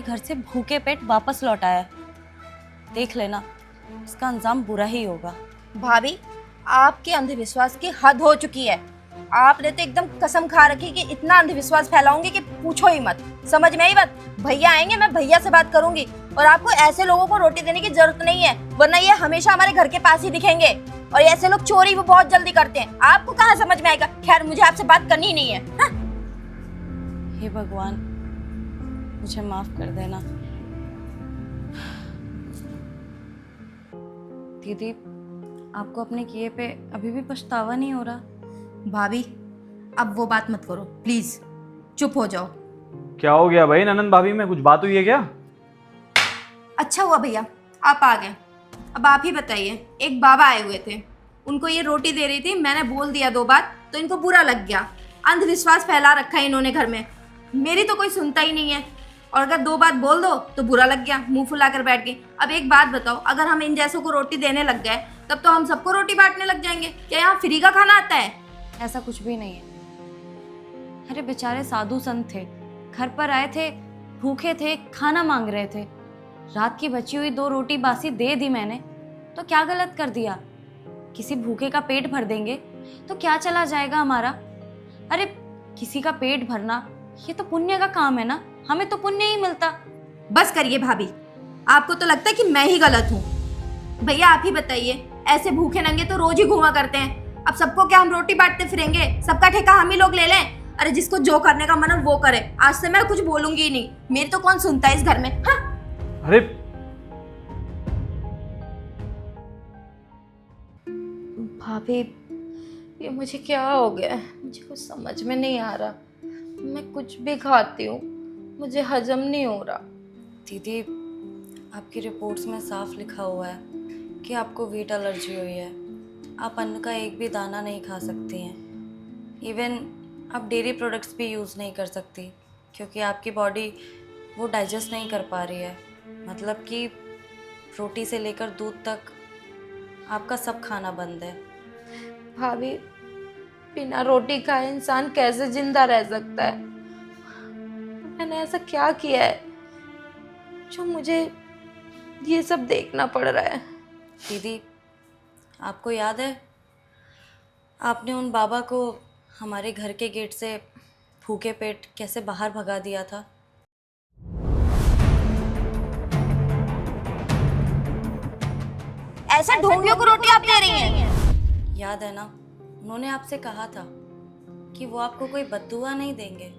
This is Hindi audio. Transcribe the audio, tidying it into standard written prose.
घर से भूखे पेट वापस लौट आया। देख लेना, इसका अंजाम बुरा ही होगा। भाभी, आपके अंधविश्वास की हद हो चुकी है। आपने तो एकदम कसम खा रखी कि इतना अंधविश्वास फैलाऊंगी कि पूछो ही मत। समझ में आई बात? भैया आएंगे, मैं भैया से बात करूंगी। और आपको ऐसे लोगों को रोटी देने की जरूरत नहीं है, वरना ये हमेशा हमारे घर के पास ही दिखेंगे। और ऐसे लोग चोरी वो बहुत जल्दी करते हैं। आपको कहाँ समझ में आएगा? खैर, मुझे आपसे बात करनी ही नहीं है। हाँ? हे भगवान, मुझे माफ कर देना। दीदी, आपको अपने किए पे अभी भी पछतावा नहीं हो रहा? भाभी, अब वो बात मत करो प्लीज, चुप हो जाओ। क्या हो गया भाई? ननंद भाभी में कुछ बात हुई है क्या? अच्छा हुआ भैया आप आ गए। अब आप ही बताइए, एक बाबा आए हुए थे, उनको ये रोटी दे रही थी, मैंने बोल दिया 2 बार तो इनको बुरा लग गया। अंधविश्वास फैला रखा है इन्होंने घर में। मेरी तो कोई सुनता ही नहीं है, और अगर 2 बात बोल दो तो बुरा लग गया, मुंह फुला कर बैठ गए। अब एक बात बताओ, अगर हम इन जैसों को रोटी देने लग गए तब तो हम सबको रोटी बांटने लग जाएंगे। क्या यहाँ फ्री का खाना आता है? ऐसा कुछ भी नहीं है। अरे बेचारे साधु संत थे, घर पर आए थे, भूखे थे, खाना मांग रहे थे। रात की बची हुई 2 रोटी बासी दे दी मैंने, तो क्या गलत कर दिया? किसी भूखे का पेट भर देंगे तो क्या चला जाएगा हमारा? अरे किसी का पेट भरना ये तो पुण्य का काम है ना, हमें तो पुण्य ही मिलता। बस करिए भाभी, आपको तो लगता है कि मैं ही गलत हूँ। भैया आप ही बताइए, ऐसे भूखे नंगे तो रोज ही घुमा करते हैं। अब सबको क्या हम रोटी बांटते फिरेंगे? सबका ठेका हम ही लोग ले लें? अरे जिसको जो करने का मन है वो करे। आज से मैं कुछ बोलूंगी ही नहीं, मेरी तो कौन सुनता है इस घर में। हाँ? अरे भाभी, ये मुझे क्या हो गया है? मुझे कुछ समझ में नहीं आ रहा। मैं कुछ भी खाती हूँ, मुझे हजम नहीं हो रहा। दीदी, आपकी रिपोर्ट्स में साफ लिखा हुआ है कि आपको वीट एलर्जी हुई है। आप अन्न का एक भी दाना नहीं खा सकती हैं। इवन आप डेयरी प्रोडक्ट्स भी यूज़ नहीं कर सकती, क्योंकि आपकी बॉडी वो डाइजेस्ट नहीं कर पा रही है। मतलब कि रोटी से लेकर दूध तक आपका सब खाना बंद है। भाभी, बिना रोटी खाए इंसान कैसे जिंदा रह सकता है? मैंने ऐसा क्या किया है जो मुझे ये सब देखना पड़ रहा है? दीदी, आपको याद है आपने उन बाबा को हमारे घर के गेट से भूखे पेट कैसे बाहर भगा दिया था? ऐसे ढोंगियों को रोटी आप दे रही हैं? याद है ना, उन्होंने आपसे कहा था कि वो आपको कोई बद्दुआ नहीं देंगे।